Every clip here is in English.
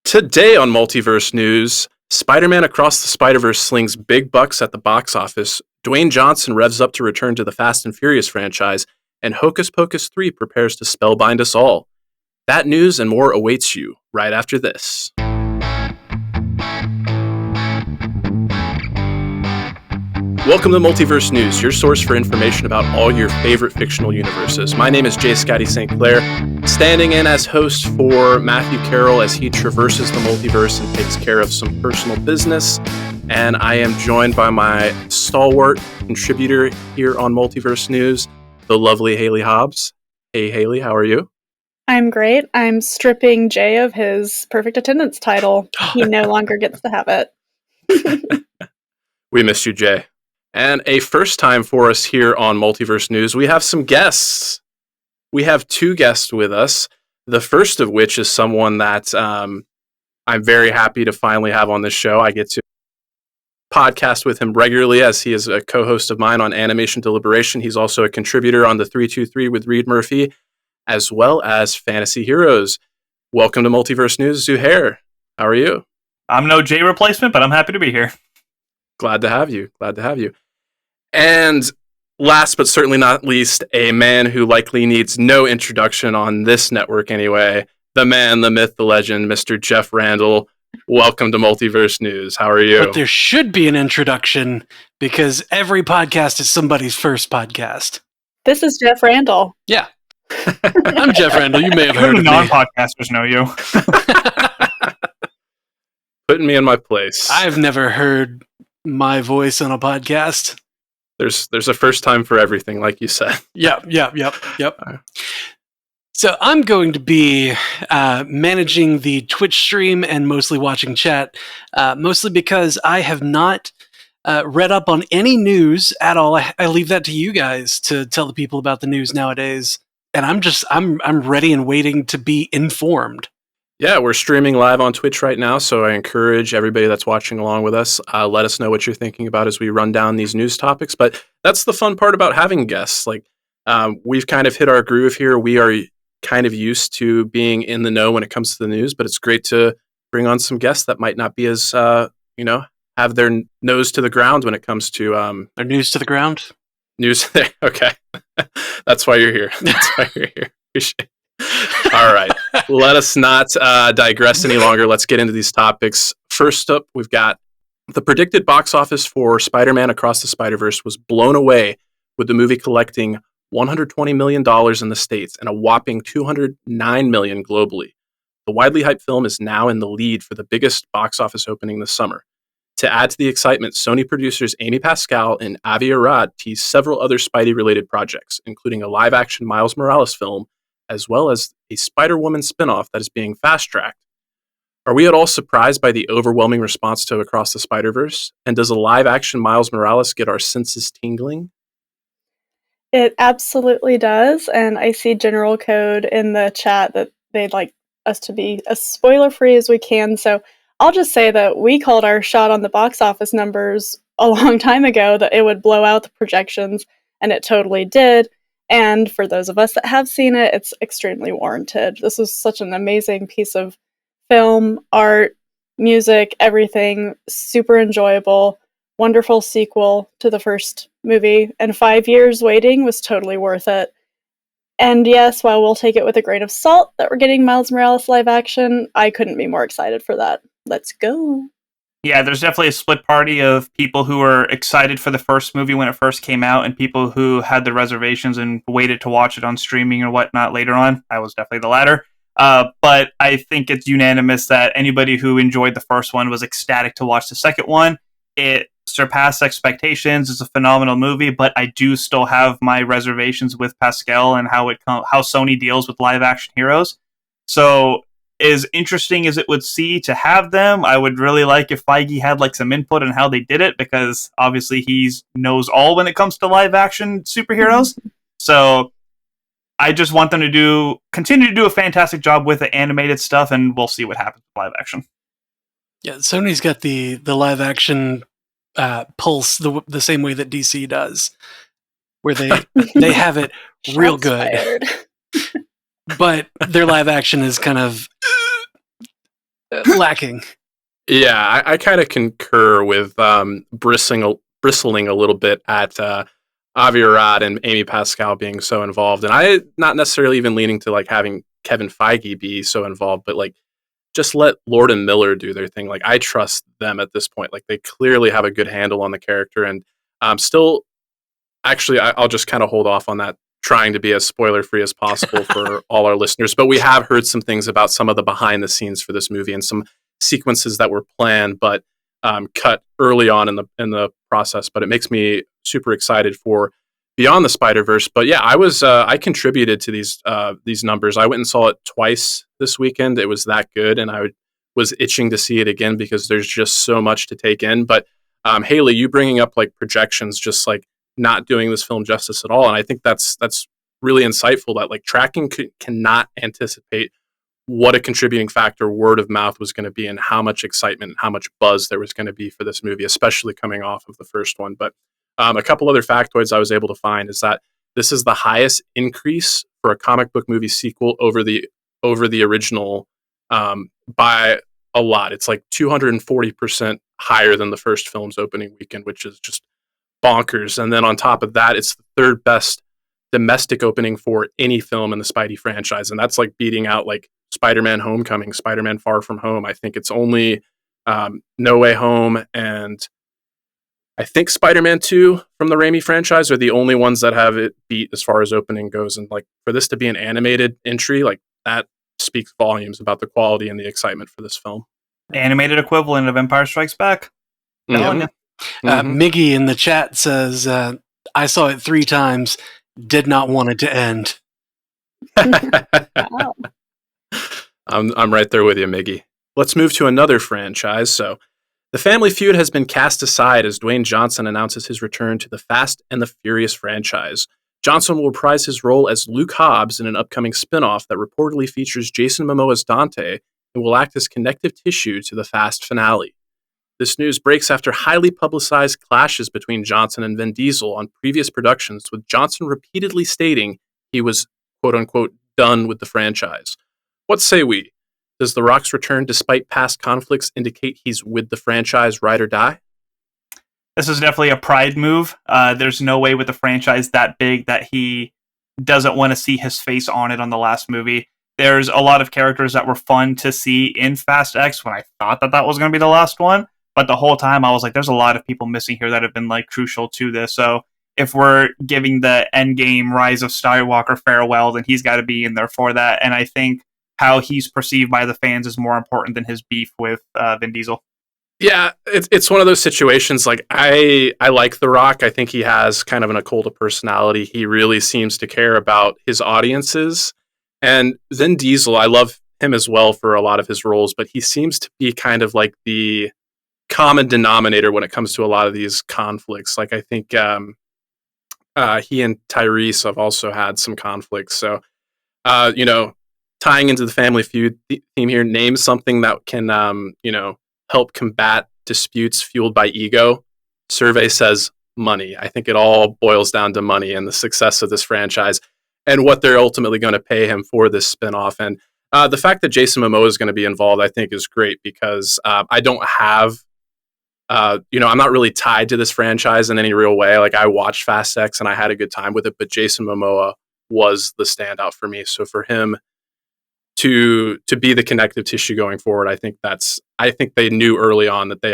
Today on Multiverse News, Spider-Man Across the Spider-Verse slings big bucks at the box office, Dwayne Johnson revs up to return to the Fast and Furious franchise, and Hocus Pocus 3 prepares to spellbind us all. That news and more awaits you right after this. Welcome to Multiverse News, your source for information about all your favorite fictional universes. My name is J. Scotty St. Clair, standing in as host for Matthew Carroll as he traverses the multiverse and takes care of some personal business. And I am joined by my stalwart contributor here on Multiverse News, the lovely Haley Hobbs. Hey, Haley, how are you? I'm great. I'm stripping Jay of his perfect attendance title. He no longer gets to have it. We missed you, Jay. And a first time for us here on Multiverse News, we have some guests. We have two guests with us, the first of which is someone that I'm very happy to finally have on this show. I get to podcast with him regularly as he is a co-host of mine on Animation Deliberation. He's also a contributor on the 323 with Reed Murphy, as well as Fantasy Heroes. Welcome to Multiverse News, Zuhair. How are you? I'm no Jay replacement, but I'm happy to be here. Glad to have you. Glad to have you. And last but certainly not least, a man who likely needs no introduction on this network anyway, the man, the myth, the legend, Mr. Jeff Randall. Welcome to Multiverse News. How are you? But there should be an introduction because every podcast is somebody's first podcast. This is Jeff Randall. Yeah. I'm Jeff Randall. You may have heard of me. Non-podcasters know you. Putting me in my place. I've never heard my voice on a podcast. There's a first time for everything, like you said. Yep. So I'm going to be managing the Twitch stream and mostly watching chat, mostly because I have not read up on any news at all. I leave that to you guys to tell the people about the news nowadays. And I'm ready and waiting to be informed. Yeah, we're streaming live on Twitch right now, so I encourage everybody that's watching along with us, let us know what you're thinking about as we run down these news topics. But that's the fun part about having guests. Like, we've kind of hit our groove here. We are kind of used to being in the know when it comes to the news, but it's great to bring on some guests that might not be as, have their nose to the ground when it comes to... Their news to the ground? News there. Okay. That's why you're here. That's why you're here. Appreciate it. All right. Let us not digress any longer. Let's get into these topics. First up, we've got the predicted box office for Spider-Man Across the Spider-Verse was blown away with the movie collecting $120 million in the States and a whopping $209 million globally. The widely hyped film is now in the lead for the biggest box office opening this summer. To add to the excitement, Sony producers Amy Pascal and Avi Arad teased several other Spidey-related projects, including a live-action Miles Morales film, as well as a Spider-Woman spinoff that is being fast-tracked. Are we at all surprised by the overwhelming response to Across the Spider-Verse? And does a live-action Miles Morales get our senses tingling? It absolutely does, and I see General Code in the chat that they'd like us to be as spoiler-free as we can, so I'll just say that we called our shot on the box office numbers a long time ago that it would blow out the projections, and it totally did. And for those of us that have seen it, it's extremely warranted. This is such an amazing piece of film, art, music, everything. Super enjoyable. Wonderful sequel to the first movie. And 5 years waiting was totally worth it. And yes, while we'll take it with a grain of salt that we're getting Miles Morales live action, I couldn't be more excited for that. Let's go. Yeah, there's definitely a split party of people who were excited for the first movie when it first came out and people who had the reservations and waited to watch it on streaming or whatnot later on. I was definitely the latter. But I think it's unanimous that anybody who enjoyed the first one was ecstatic to watch the second one. It surpassed expectations. It's a phenomenal movie, but I do still have my reservations with Pascal and how Sony deals with live action heroes. So as interesting as it would see to have them, I would really like if Feige had like some input on how they did it, because obviously he knows all when it comes to live action superheroes. So I just want them to continue to do a fantastic job with the animated stuff, and we'll see what happens with live action. Yeah, Sony's got the live action pulse the same way that DC does, where they have it real good. But their live action is kind of lacking. Yeah, I kind of concur with bristling a little bit at Arad and Amy Pascal being so involved, and I not necessarily even leaning to like having Kevin Feige be so involved, but like just let Lord and Miller do their thing. Like I trust them at this point. Like they clearly have a good handle on the character, and still, actually, I'll just kind of hold off on that, trying to be as spoiler free as possible for all our listeners. But we have heard some things about some of the behind the scenes for this movie and some sequences that were planned but cut early on in the process. But it makes me super excited for Beyond the Spider-Verse. But yeah, I contributed to these numbers. I went and saw it twice this weekend. It was that good, and I was itching to see it again because there's just so much to take in. But Haley, you bringing up like projections, just like not doing this film justice at all, and I think that's really insightful. That like tracking cannot anticipate what a contributing factor word of mouth was going to be and how much excitement and how much buzz there was going to be for this movie, especially coming off of the first one. But a couple other factoids I was able to find is that this is the highest increase for a comic book movie sequel over the original by a lot. It's like 240% higher than the first film's opening weekend, which is just bonkers. And then on top of that, it's the third best domestic opening for any film in the Spidey franchise, and that's like beating out like Spider-Man Homecoming, Spider-Man Far From Home. I think it's only No Way Home and I think Spider-Man 2 from the Raimi franchise are the only ones that have it beat as far as opening goes. And like for this to be an animated entry, like that speaks volumes about the quality and the excitement for this film. Animated equivalent of Empire Strikes Back. Mm-hmm. Miggy in the chat says, I saw it 3 times, did not want it to end. Wow. I'm right there with you, Miggy. Let's move to another franchise. So the Family Feud has been cast aside as Dwayne Johnson announces his return to the Fast and the Furious franchise. Johnson will reprise his role as Luke Hobbs in an upcoming spinoff that reportedly features Jason Momoa's Dante and will act as connective tissue to the Fast finale. This news breaks after highly publicized clashes between Johnson and Vin Diesel on previous productions, with Johnson repeatedly stating he was, quote-unquote, done with the franchise. What say we? Does The Rock's return, despite past conflicts, indicate he's with the franchise ride or die? This is definitely a pride move. There's no way with a franchise that big that he doesn't want to see his face on it on the last movie. There's a lot of characters that were fun to see in Fast X when I thought that was going to be the last one. But the whole time I was like, there's a lot of people missing here that have been like crucial to this. So if we're giving the Endgame Rise of Skywalker farewell, then he's got to be in there for that. And I think how he's perceived by the fans is more important than his beef with Vin Diesel. Yeah, it's one of those situations. Like I like The Rock. I think he has kind of an occult personality. He really seems to care about his audiences. And Vin Diesel, I love him as well for a lot of his roles, but he seems to be kind of like the common denominator when it comes to a lot of these conflicts. Like I think he and Tyrese have also had some conflicts. So, tying into the Family Feud theme here, name something that can, help combat disputes fueled by ego. Survey says money. I think it all boils down to money and the success of this franchise and what they're ultimately going to pay him for this spinoff. And the fact that Jason Momoa is going to be involved, I think, is great because I don't have, I'm not really tied to this franchise in any real way. Like I watched Fast X and I had a good time with it, but Jason Momoa was the standout for me. So for him to be the connective tissue going forward, I think they knew early on that they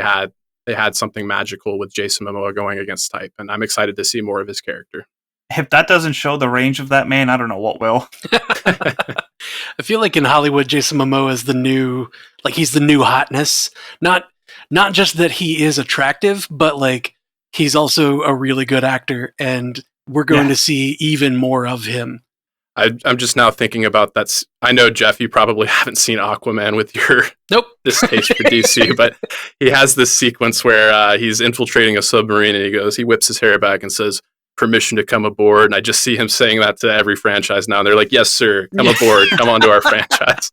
had something magical with Jason Momoa going against type, and I'm excited to see more of his character. If that doesn't show the range of that man, I don't know what will. I feel like in Hollywood, Jason Momoa is he's the new hotness. Not just that he is attractive, but like he's also a really good actor, and we're going to see even more of him. I'm just now thinking about that. I know, Jeff, you probably haven't seen Aquaman with your distaste for DC, but he has this sequence where he's infiltrating a submarine and he whips his hair back and says, "Permission to come aboard." And I just see him saying that to every franchise now. And they're like, "Yes, sir, come aboard, come onto our franchise."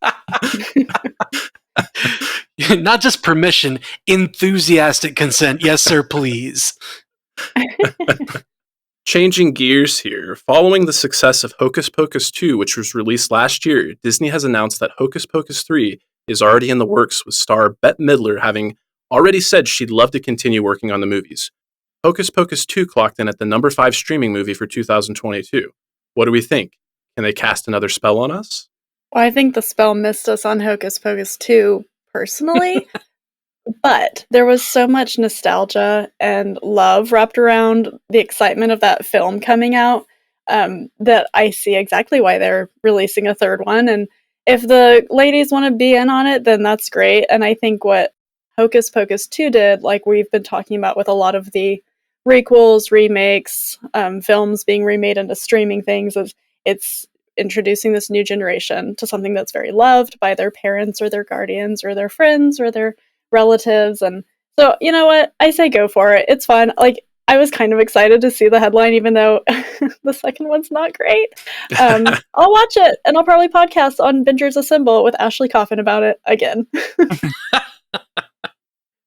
Not just permission, enthusiastic consent. Yes, sir, please. Changing gears here, following the success of Hocus Pocus 2, which was released last year, Disney has announced that Hocus Pocus 3 is already in the works, with star Bette Midler having already said she'd love to continue working on the movies. Hocus Pocus 2 clocked in at the number 5 streaming movie for 2022. What do we think? Can they cast another spell on us? Well, I think the spell missed us on Hocus Pocus 2 personally, but there was so much nostalgia and love wrapped around the excitement of that film coming out that I see exactly why they're releasing a third one. And if the ladies want to be in on it, then that's great. And I think what Hocus Pocus 2 did, like we've been talking about with a lot of the requels, remakes, films being remade into streaming things, is it's introducing this new generation to something that's very loved by their parents or their guardians or their friends or their relatives. And so, you know what? I say go for it. It's fun. Like, I was kind of excited to see the headline, even though the second one's not great. I'll watch it, and I'll probably podcast on Bingers Assemble with Ashley Coffin about it again.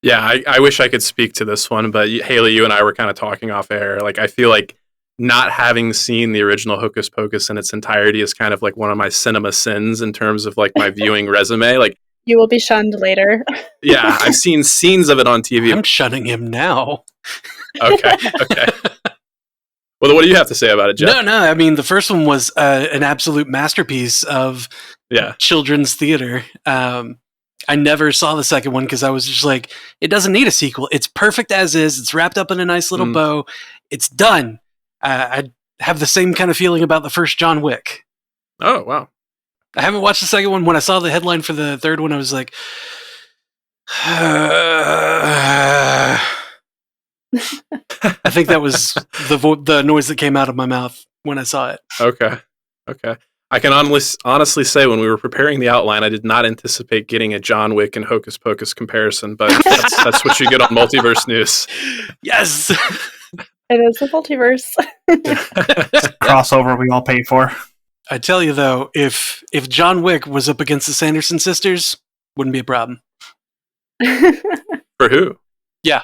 Yeah, I wish I could speak to this one, but Haley, you and I were kind of talking off air. Like, I feel like not having seen the original Hocus Pocus in its entirety is kind of like one of my cinema sins in terms of like my viewing resume. Like, you will be shunned later. Yeah, I've seen scenes of it on TV. I'm shunning him now. Okay. Well, what do you have to say about it, Jeff? No. I mean, the first one was an absolute masterpiece of children's theater. I never saw the second one because I was just like, it doesn't need a sequel. It's perfect as is. It's wrapped up in a nice little bow. It's done. I have the same kind of feeling about the first John Wick. Oh, wow. I haven't watched the second one. When I saw the headline for the third one, I was like, I think that was the noise that came out of my mouth when I saw it. Okay. I can honestly say when we were preparing the outline, I did not anticipate getting a John Wick and Hocus Pocus comparison, but that's what you get on Multiverse News. Yes! It is the multiverse. Crossover we all pay for. I tell you though, if John Wick was up against the Sanderson sisters, wouldn't be a problem. For who? Yeah.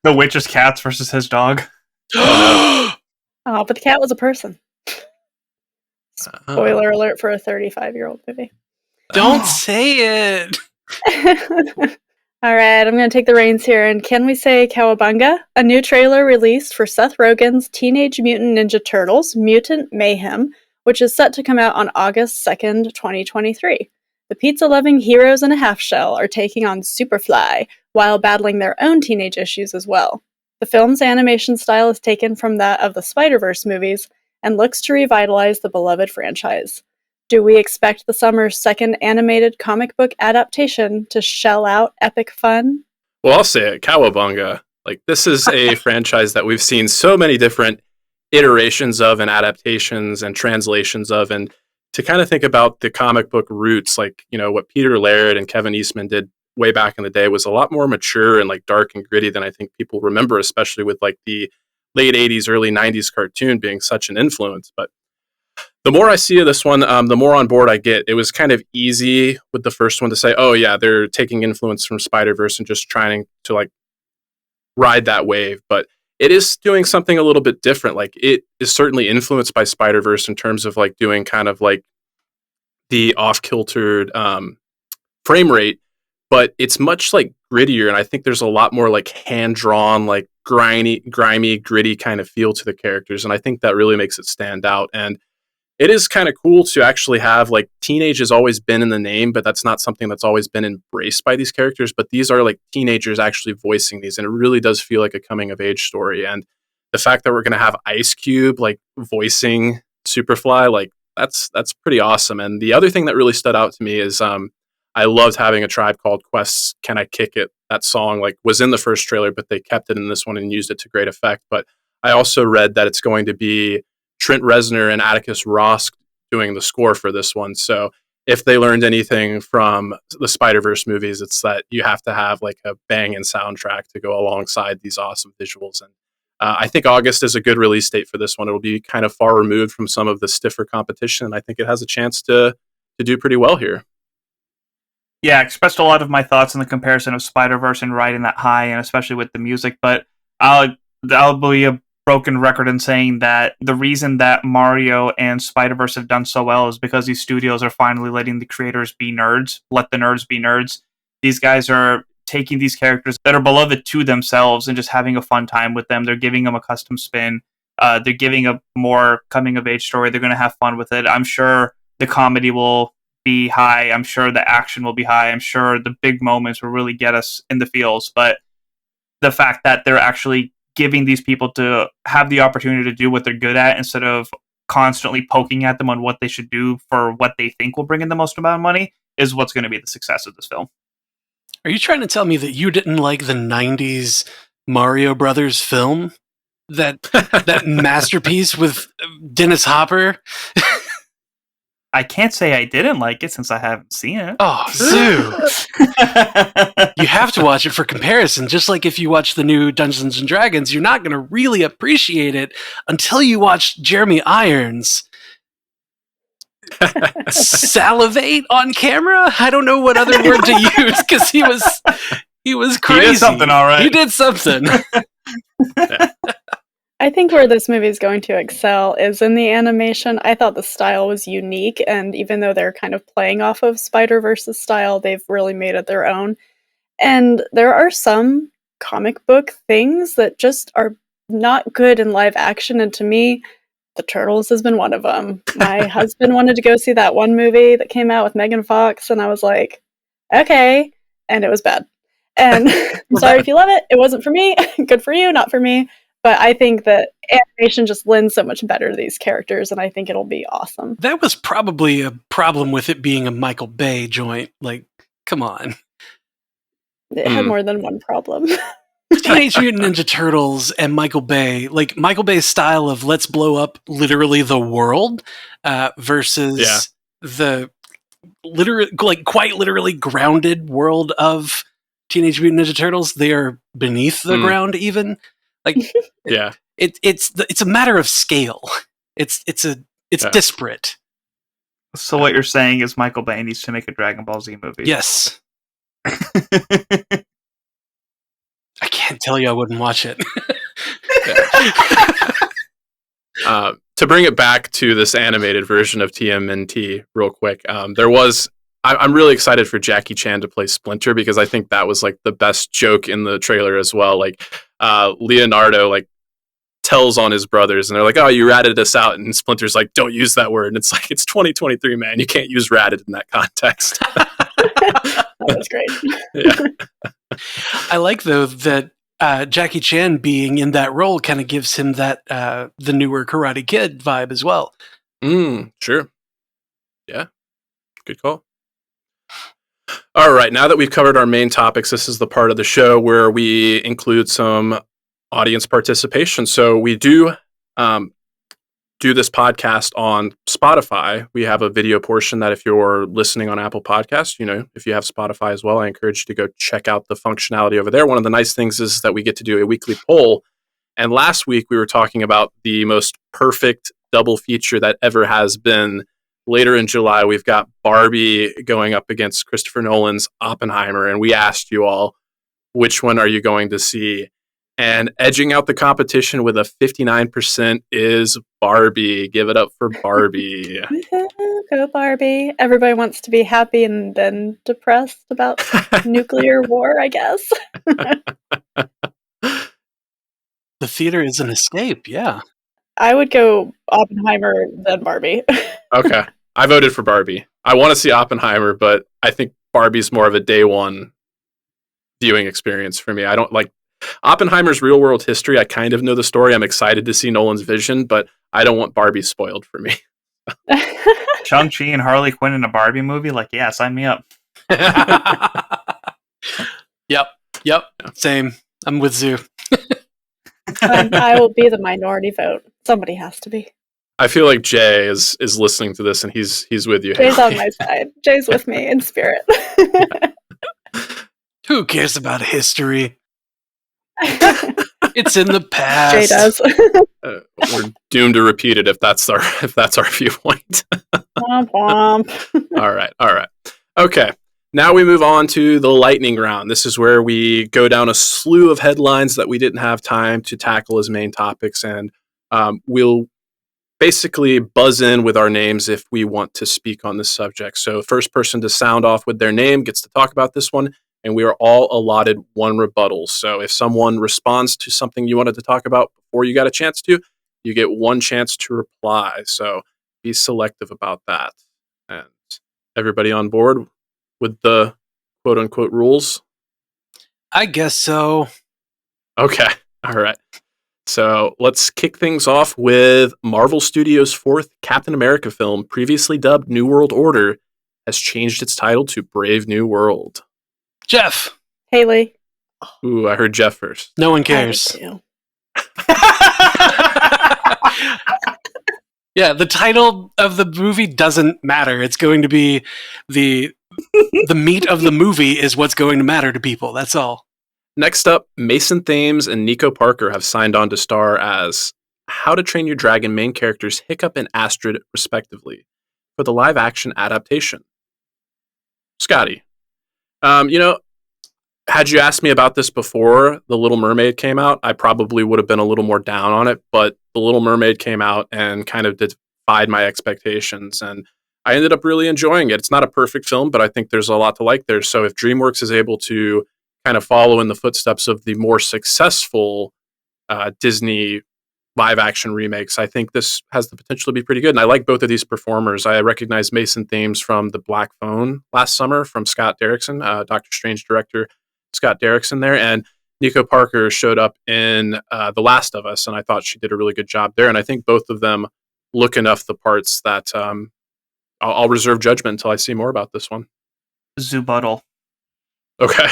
The witch's cats versus his dog. Oh, but the cat was a person. Spoiler alert for a 35-year-old movie. Don't say it. All right, I'm going to take the reins here. And can we say cowabunga? A new trailer released for Seth Rogen's Teenage Mutant Ninja Turtles, Mutant Mayhem, which is set to come out on August 2nd, 2023. The pizza-loving heroes in a half-shell are taking on Superfly while battling their own teenage issues as well. The film's animation style is taken from that of the Spider-Verse movies and looks to revitalize the beloved franchise. Do we expect the summer's second animated comic book adaptation to shell out epic fun? Well, I'll say it, cowabunga. Like, this is a franchise that we've seen so many different iterations of and adaptations and translations of, and to kind of think about the comic book roots, like, you know, what Peter Laird and Kevin Eastman did way back in the day was a lot more mature and like dark and gritty than I think people remember, especially with like the late 80s, early 90s cartoon being such an influence. But the more I see of this one, the more on board I get. It was kind of easy with the first one to say, oh yeah, they're taking influence from Spider-Verse and just trying to like ride that wave. But it is doing something a little bit different. Like, it is certainly influenced by Spider-Verse in terms of like doing kind of like the off-kiltered frame rate, but it's much like grittier. And I think there's a lot more like hand-drawn, like grimy, gritty kind of feel to the characters. And I think that really makes it stand out. And it is kind of cool to actually have like teenage has always been in the name, but that's not something that's always been embraced by these characters. But these are like teenagers actually voicing these. And it really does feel like a coming of age story. And the fact that we're going to have Ice Cube like voicing Superfly, like that's pretty awesome. And the other thing that really stood out to me is I loved having A Tribe Called Quest's Can I Kick It? That song like was in the first trailer, but they kept it in this one and used it to great effect. But I also read that it's going to be Trent Reznor and Atticus Ross doing the score for this one. So if they learned anything from the Spider-Verse movies, it's that you have to have like a banging soundtrack to go alongside these awesome visuals. And I think August is a good release date for this one. It'll be kind of far removed from some of the stiffer competition. And I think it has a chance to do pretty well here. Yeah, I expressed a lot of my thoughts in the comparison of Spider-Verse and riding that high, and especially with the music, but I'll be broken record in saying that the reason that Mario and Spider-Verse have done so well is because these studios are finally letting the creators be nerds. Let the nerds be nerds. These guys are taking these characters that are beloved to themselves and just having a fun time with them. They're giving them a custom spin. They're giving a more coming-of-age story. They're going to have fun with it. I'm sure the comedy will be high. I'm sure the action will be high. I'm sure the big moments will really get us in the feels. But the fact that they're actually giving these people to have the opportunity to do what they're good at instead of constantly poking at them on what they should do for what they think will bring in the most amount of money is what's going to be the success of this film. Are you trying to tell me that you didn't like the 90s Mario Brothers film? That masterpiece with Dennis Hopper? I can't say I didn't like it since I haven't seen it. Oh, Zoo! You have to watch it for comparison. Just like if you watch the new Dungeons and Dragons, you're not going to really appreciate it until you watch Jeremy Irons salivate on camera. I don't know what other word to use because he was crazy. He did something, all right. He did something. I think where this movie is going to excel is in the animation. I thought the style was unique, and even though they're kind of playing off of Spider-Verse's style, they've really made it their own. And there are some comic book things that just are not good in live action, and to me, the Turtles has been one of them. My husband wanted to go see that one movie that came out with Megan Fox, and I was like, okay, and it was bad. And I'm sorry if you love it. It wasn't for me. Good for you, not for me. But I think that animation just lends so much better to these characters, and I think it'll be awesome. That was probably a problem with it being a Michael Bay joint. Like, come on. It had more than one problem. Teenage Mutant Ninja Turtles and Michael Bay, like Michael Bay's style of let's blow up literally the world versus the quite literally grounded world of Teenage Mutant Ninja Turtles. They are beneath the ground even. Like, it's a matter of scale. It's disparate. So what you're saying is Michael Bay needs to make a Dragon Ball Z movie. Yes. I can't tell you I wouldn't watch it. To bring it back to this animated version of TMNT real quick, I'm really excited for Jackie Chan to play Splinter because I think that was like the best joke in the trailer as well. Like Leonardo like tells on his brothers and they're like, oh, you ratted us out, and Splinter's like, don't use that word, and it's like, it's 2023, man, you can't use ratted in that context. That was great. Yeah. I like though that Jackie Chan being in that role kind of gives him that the newer Karate Kid vibe as well. Sure. Yeah. Good call. All right, now that we've covered our main topics, this is the part of the show where we include some audience participation. So we do this podcast on Spotify. We have a video portion that if you're listening on Apple Podcasts, if you have Spotify as well, I encourage you to go check out the functionality over there. One of the nice things is that we get to do a weekly poll. And last week we were talking about the most perfect double feature that ever has been. Later in July, we've got Barbie going up against Christopher Nolan's Oppenheimer, and we asked you all, which one are you going to see? And edging out the competition with a 59% is Barbie. Give it up for Barbie. Go Barbie. Everybody wants to be happy and then depressed about nuclear war, I guess. The theater is an escape, yeah. I would go Oppenheimer, then Barbie. Okay. I voted for Barbie. I want to see Oppenheimer, but I think Barbie's more of a day one viewing experience for me. I don't like Oppenheimer's real world history. I kind of know the story. I'm excited to see Nolan's vision, but I don't want Barbie spoiled for me. Shang-Chi and Harley Quinn in a Barbie movie? Like, yeah, sign me up. Yep. Same. I'm with Zoo. I will be the minority vote. Somebody has to be. I feel like Jay is listening to this and he's with you. Jay's on my side. Jay's with me in spirit. Who cares about history? It's in the past. Jay does. We're doomed to repeat it if that's our viewpoint. Womp womp. All right. Okay. Now we move on to the lightning round. This is where we go down a slew of headlines that we didn't have time to tackle as main topics, and we'll basically buzz in with our names if we want to speak on this subject. So first person to sound off with their name gets to talk about this one, and we are all allotted one rebuttal. So if someone responds to something you wanted to talk about before you got a chance to, you get one chance to reply. So be selective about that. And everybody on board with the quote-unquote rules? I guess so. Okay. All right. So let's kick things off with Marvel Studios' fourth Captain America film, previously dubbed New World Order, has changed its title to Brave New World. Jeff. Haley. Ooh, I heard Jeff first. No one cares. Yeah, the title of the movie doesn't matter. It's going to be the meat of the movie is what's going to matter to people. That's all. Next up, Mason Thames and Nico Parker have signed on to star as How to Train Your Dragon main characters Hiccup and Astrid, respectively, for the live-action adaptation. Scotty, had you asked me about this before The Little Mermaid came out, I probably would have been a little more down on it, but The Little Mermaid came out and kind of defied my expectations, and I ended up really enjoying it. It's not a perfect film, but I think there's a lot to like there. So if DreamWorks is able to kind of follow in the footsteps of the more successful Disney live-action remakes, I think this has the potential to be pretty good. And I like both of these performers. I recognize Mason Thames from The Black Phone last summer from Scott Derrickson, Doctor Strange director Scott Derrickson there. And Nico Parker showed up in The Last of Us, and I thought she did a really good job there. And I think both of them look enough the parts that I'll reserve judgment until I see more about this one. Zubuttal. Okay.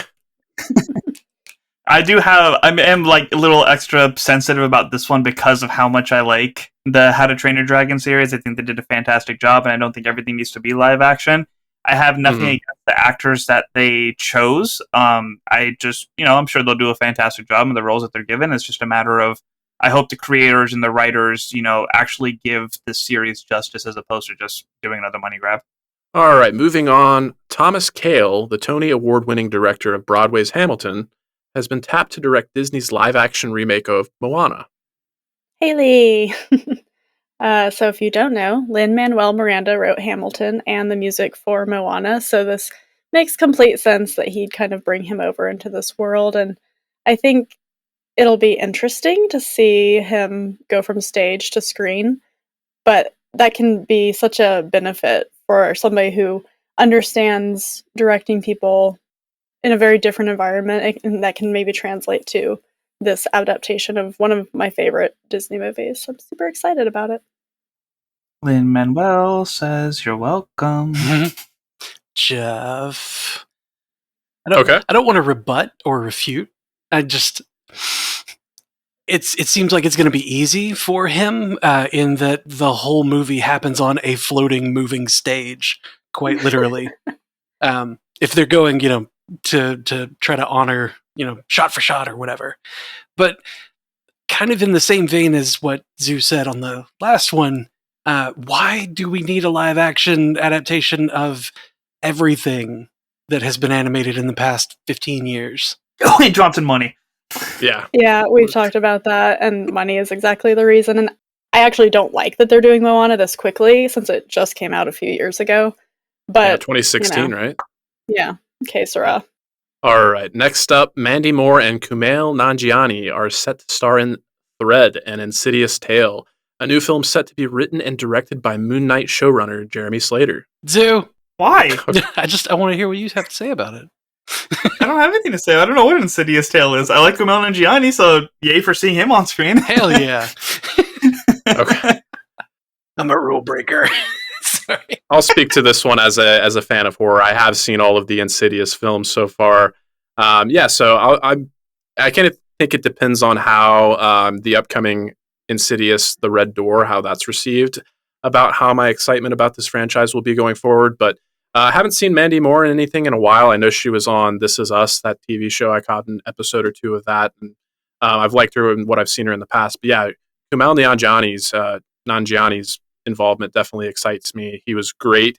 I am like a little extra sensitive about this one because of how much I like the How to Train Your Dragon series. I think they did a fantastic job, and I don't think everything needs to be live action. I have nothing against the actors that they chose. I just, I'm sure they'll do a fantastic job in the roles that they're given. It's just a matter of, I hope the creators and the writers, actually give this series justice as opposed to just doing another money grab. All right, moving on. Thomas Kail, the Tony Award-winning director of Broadway's Hamilton, has been tapped to direct Disney's live-action remake of Moana. Haley. So if you don't know, Lin-Manuel Miranda wrote Hamilton and the music for Moana, so this makes complete sense that he'd kind of bring him over into this world, and I think it'll be interesting to see him go from stage to screen, but that can be such a benefit for somebody who understands directing people in a very different environment, and that can maybe translate to this adaptation of one of my favorite Disney movies. I'm super excited about it. Lin-Manuel says you're welcome. Jeff. I don't want to rebut or refute. It seems like it's going to be easy for him in that the whole movie happens on a floating, moving stage, quite literally. If they're going, to try to honor, shot for shot or whatever. But kind of in the same vein as what Zoo said on the last one, why do we need a live action adaptation of everything that has been animated in the past 15 years? Dwayne Johnson money. Yeah. Yeah, we've talked about that, and money is exactly the reason. And I actually don't like that they're doing Moana this quickly, since it just came out a few years ago. But 2016, right? Yeah. Okay, Sarah. All right. Next up, Mandy Moore and Kumail Nanjiani are set to star in Thread, an Insidious Tale, a new film set to be written and directed by Moon Knight showrunner Jeremy Slater. Zoo. Why? I want to hear what you have to say about it. I don't have anything to say. I don't know what Insidious Tale is. I like Kumail Nanjiani, so yay for seeing him on screen. Hell yeah. Okay. I'm a rule breaker. Sorry. I'll speak to this one as a fan of horror. I have seen all of the Insidious films so far. So I kind of think it depends on how the upcoming Insidious, The Red Door, how that's received, about how my excitement about this franchise will be going forward. But I haven't seen Mandy Moore in anything in a while. I know she was on This Is Us, that TV show. I caught an episode or two of that, and I've liked her in what I've seen her in the past. But yeah, Kumail Nanjiani's involvement definitely excites me. He was great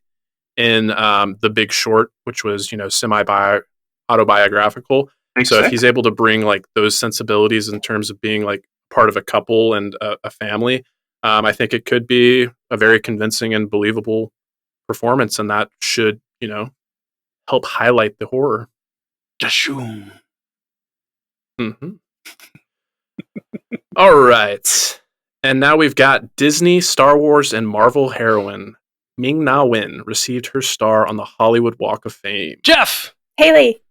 in The Big Short, which was, semi-autobiographical. So if he's able to bring like those sensibilities in terms of being like part of a couple and a family, I think it could be a very convincing and believable performance, and that should, help highlight the horror. Dashoom. Mm-hmm. All right. And now we've got Disney, Star Wars, and Marvel heroine Ming-Na Wen received her star on the Hollywood Walk of Fame. Jeff! Haley!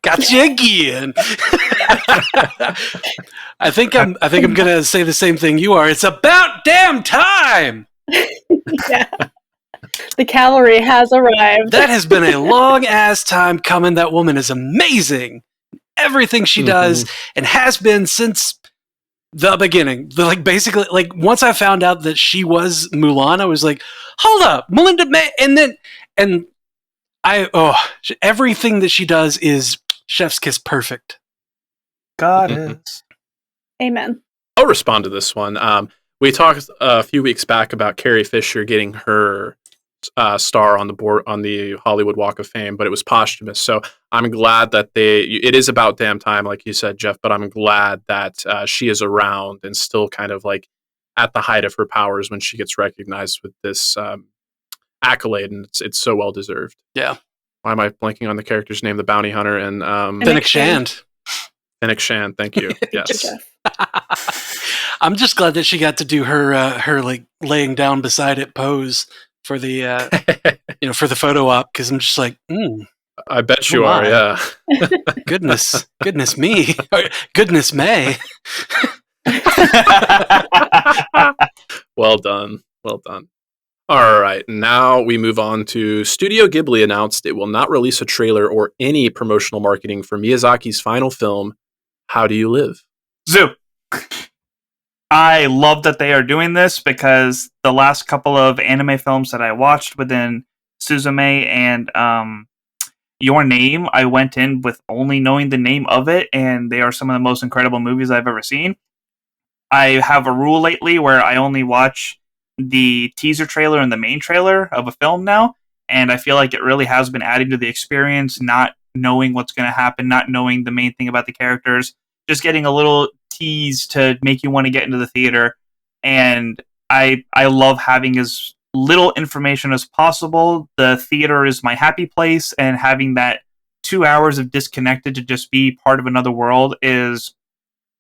Got you again. I think I'm gonna say the same thing you are. It's about damn time. Yeah. The cavalry has arrived. That has been a long ass time coming. That woman is amazing. Everything she does and has been since the beginning. Like basically, like once I found out that she was Mulan, I was like, hold up, Melinda May, and everything that she does is chef's kiss perfect. Goddess. Amen. I'll respond to this one. We talked a few weeks back about Carrie Fisher getting her star on the Hollywood Walk of Fame, but it was posthumous. So I'm glad that it is about damn time, like you said, Jeff, but I'm glad that she is around and still kind of like at the height of her powers when she gets recognized with this accolade, and it's so well deserved. Yeah. Why am I blanking on the character's name? The bounty hunter and Fennec Shand. Fennec Shand, thank you. Yes. I'm just glad that she got to do her like laying down beside it pose for the for the photo op, because I'm just like, I bet you are, yeah. goodness me, goodness May. Well done. All right, now we move on to Studio Ghibli announced it will not release a trailer or any promotional marketing for Miyazaki's final film, How Do You Live? Zoo. I love that they are doing this, because the last couple of anime films that I watched within Suzume and Your Name, I went in with only knowing the name of it, and they are some of the most incredible movies I've ever seen. I have a rule lately where I only watch the teaser trailer and the main trailer of a film now, and I feel like it really has been adding to the experience, not knowing what's going to happen, not knowing the main thing about the characters, just getting a little tease to make you want to get into the theater. And I love having as little information as possible. The theater is my happy place, and having that 2 hours of disconnected to just be part of another world is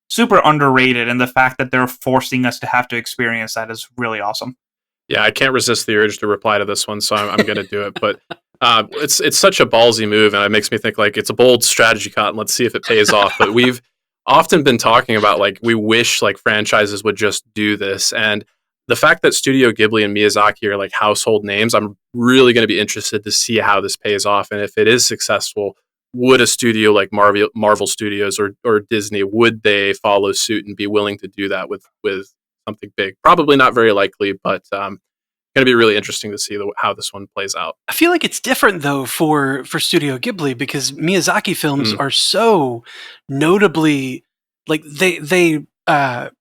super underrated, and the fact that they're forcing us to have to experience that is really awesome. Yeah, I can't resist the urge to reply to this one, so I'm going to do it. But it's such a ballsy move, and it makes me think like it's a bold strategy, Cotton. Let's see if it pays off. But we've often been talking about like we wish like franchises would just do this, and the fact that Studio Ghibli and Miyazaki are like household names, I'm really going to be interested to see how this pays off, and if it is successful, would a studio like Marvel Studios or Disney, would they follow suit and be willing to do that with something big? Probably not very likely, but going to be really interesting to see how this one plays out. I feel like it's different though for Studio Ghibli, because Miyazaki films are so notably like they are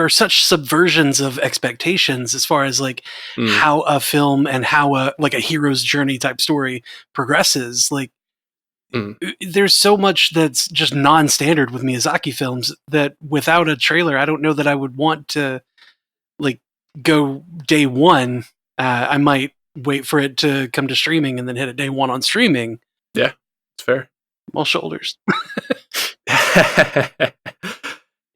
such subversions of expectations as far as like how a film and how a hero's journey type story progresses. Like there's so much that's just non-standard with Miyazaki films that without a trailer, I don't know that I would want to like go day one. I might wait for it to come to streaming and then hit it day one on streaming. Yeah, it's fair. All shoulders.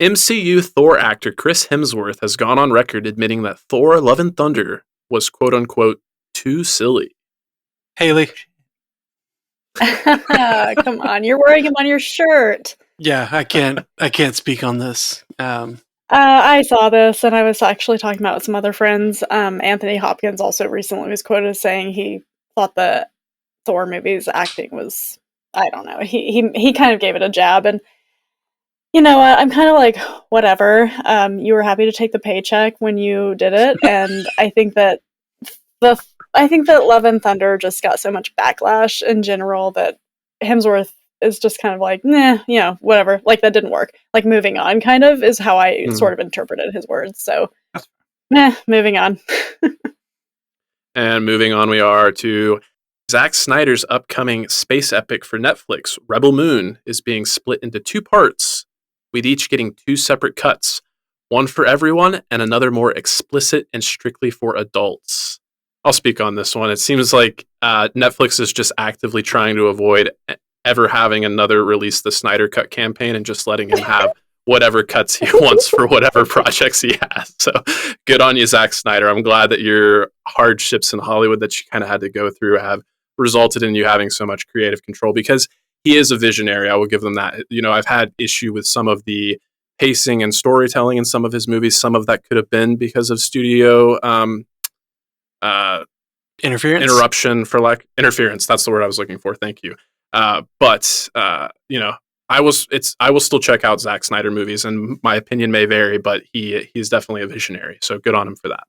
MCU Thor actor Chris Hemsworth has gone on record admitting that Thor: Love and Thunder was quote unquote too silly. Haley. Come on, you're wearing him on your shirt. Yeah, I can't speak on this. I saw this, and I was actually talking about it with some other friends. Anthony Hopkins also recently was quoted as saying he thought the Thor movie's acting was, I don't know, he kind of gave it a jab, and you know what, I'm kind of like, whatever. You were happy to take the paycheck when you did it, and I think that Love and Thunder just got so much backlash in general that Hemsworth is just kind of like, nah, whatever. Like, that didn't work. Like, moving on kind of is how I sort of interpreted his words. So, moving on. And moving on, we are to Zack Snyder's upcoming space epic for Netflix, Rebel Moon, is being split into 2 parts, with each getting 2 separate cuts, one for everyone and another more explicit and strictly for adults. I'll speak on this one. It seems like Netflix is just actively trying to avoid ever having another release the Snyder Cut campaign and just letting him have whatever cuts he wants for whatever projects he has. So good on you, Zack Snyder. I'm glad that your hardships in Hollywood that you kind of had to go through have resulted in you having so much creative control, because he is a visionary. I will give them that. You know, I've had issue with some of the pacing and storytelling in some of his movies. Some of that could have been because of studio interruption, for like interference. That's the word I was looking for. Thank you. But you know, I will still check out Zack Snyder movies, and my opinion may vary, but he's definitely a visionary. So good on him for that.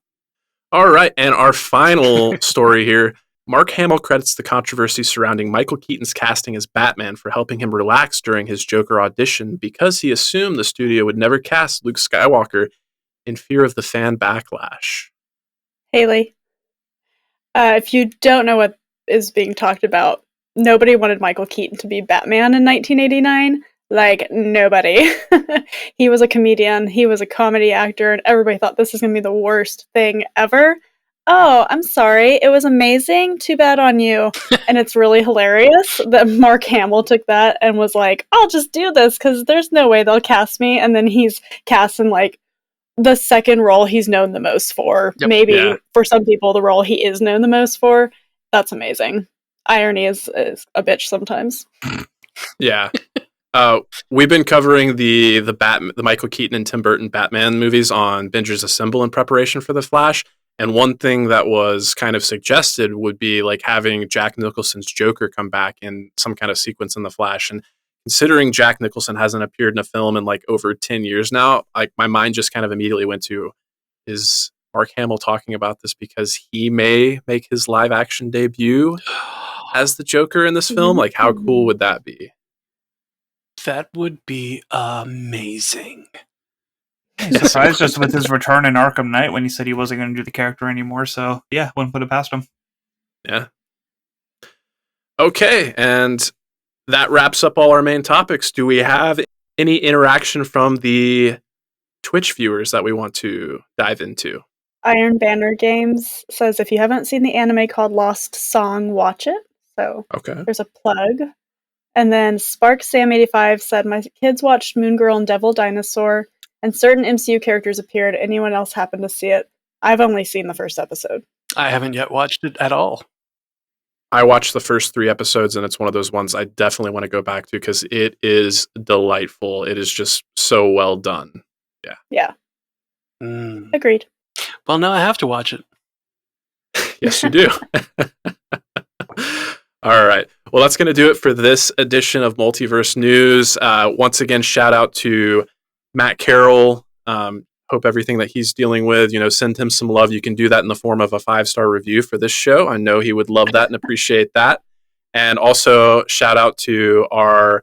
All right, and our final story here. Mark Hamill credits the controversy surrounding Michael Keaton's casting as Batman for helping him relax during his Joker audition, because he assumed the studio would never cast Luke Skywalker in fear of the fan backlash. Haley, if you don't know what is being talked about, nobody wanted Michael Keaton to be Batman in 1989. Like, nobody. He was a comedian, he was a comedy actor, and everybody thought this is going to be the worst thing ever. Oh, I'm sorry. It was amazing. Too bad on you. And it's really hilarious that Mark Hamill took that and was like, I'll just do this because there's no way they'll cast me. And then he's cast in like the second role he's known the most for. Yep. Maybe for some people, the role he is known the most for. That's amazing. Irony is a bitch sometimes. Yeah. We've been covering the Michael Keaton and Tim Burton Batman movies on Bingers Assemble in preparation for The Flash. And one thing that was kind of suggested would be like having Jack Nicholson's Joker come back in some kind of sequence in The Flash. And considering Jack Nicholson hasn't appeared in a film in like over 10 years now, like my mind just kind of immediately went to, is Mark Hamill talking about this because he may make his live action debut as the Joker in this film? Like, how cool would that be? That would be amazing. Surprised just with his return in Arkham Knight when he said he wasn't going to do the character anymore. So yeah, wouldn't put it past him. Yeah. Okay, and that wraps up all our main topics. Do we have any interaction from the Twitch viewers that we want to dive into? Iron Banner Games says if you haven't seen the anime called Lost Song, watch it. So Okay. There's a plug. And then Spark Sam 85 said, my kids watched Moon Girl and Devil Dinosaur, and certain MCU characters appeared. Anyone else happen to see it? I've only seen the first episode. I haven't yet watched it at all. I watched the first 3 episodes, and it's one of those ones I definitely want to go back to because it is delightful. It is just so well done. Yeah. Mm. Agreed. Well, now I have to watch it. Yes, you do. All right. Well, that's going to do it for this edition of Multiverse News. Once again, shout out to Matt Carroll. Hope everything that he's dealing with, send him some love. You can do that in the form of a 5-star review for this show. I know he would love that and appreciate that. And also shout out to our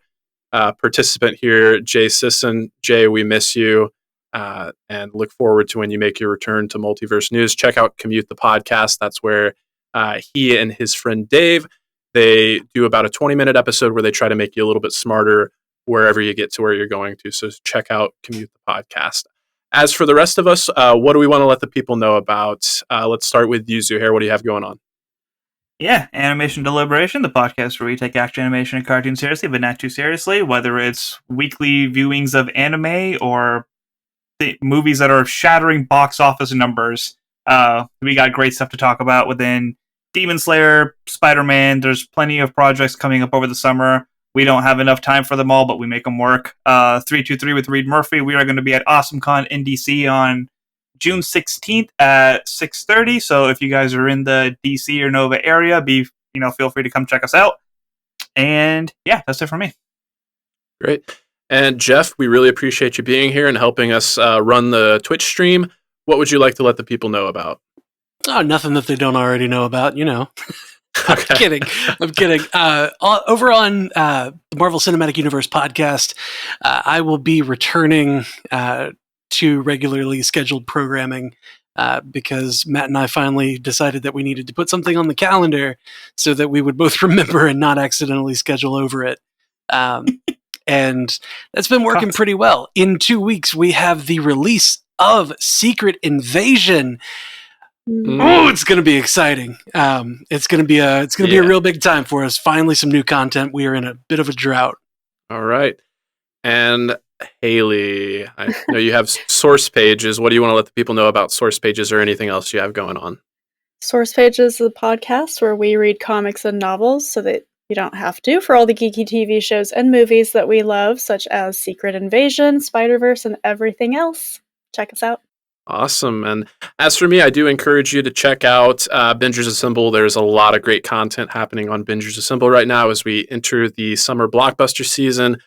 participant here, Jay Sisson. Jay, we miss you. And look forward to when you make your return to Multiverse News. Check out Commute the Podcast. That's where he and his friend Dave, they do about a 20-minute episode where they try to make you a little bit smarter wherever you get to where you're going to. So check out Commute the Podcast. As for the rest of us, what do we want to let the people know about? Let's start with you, Zuhair. What do you have going on? Yeah, Animation Deliberation, the podcast where we take action animation and cartoons seriously, but not too seriously, whether it's weekly viewings of anime or the movies that are shattering box office numbers. We got great stuff to talk about within Demon Slayer, Spider-Man. There's plenty of projects coming up over the summer. We don't have enough time for them all, but we make them work. 323 with Reed Murphy. We are going to be at AwesomeCon in DC on June 16th at 6:30. So if you guys are in the DC or Nova area, feel free to come check us out. And yeah, that's it for me. Great. And Jeff, we really appreciate you being here and helping us run the Twitch stream. What would you like to let the people know about? Oh, nothing that they don't already know about, I'm kidding. Over on the Marvel Cinematic Universe podcast, I will be returning to regularly scheduled programming because Matt and I finally decided that we needed to put something on the calendar so that we would both remember and not accidentally schedule over it. And that's been working pretty well. In 2 weeks, we have the release of Secret Invasion. Oh, it's going to be exciting. It's going to be a real big time for us. Finally, some new content. We are in a bit of a drought. All right. And Haley, I know you have source pages. What do you want to let the people know about source pages or anything else you have going on? Source Pages is a podcast where we read comics and novels so that you don't have to for all the geeky TV shows and movies that we love, such as Secret Invasion, Spider-Verse, and everything else. Check us out. Awesome. And as for me, I do encourage you to check out Bingers Assemble. There's a lot of great content happening on Bingers Assemble right now as we enter the summer blockbuster season.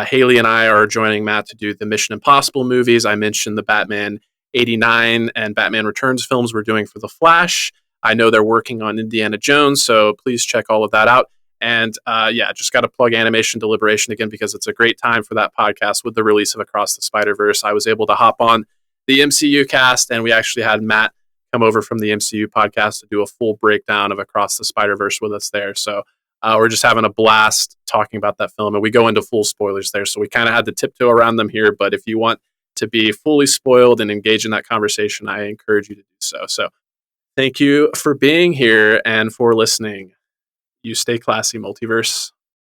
Haley and I are joining Matt to do the Mission Impossible movies. I mentioned the Batman 89 and Batman Returns films we're doing for The Flash. I know they're working on Indiana Jones, so please check all of that out. And just got to plug Animation Deliberation again because it's a great time for that podcast with the release of Across the Spider-Verse. I was able to hop on the MCU cast, and we actually had Matt come over from the MCU podcast to do a full breakdown of Across the Spider-Verse with us there. So we're just having a blast talking about that film, and we go into full spoilers there. So we kind of had to tiptoe around them here, but if you want to be fully spoiled and engage in that conversation, I encourage you to do so. So thank you for being here and for listening. You stay classy, Multiverse.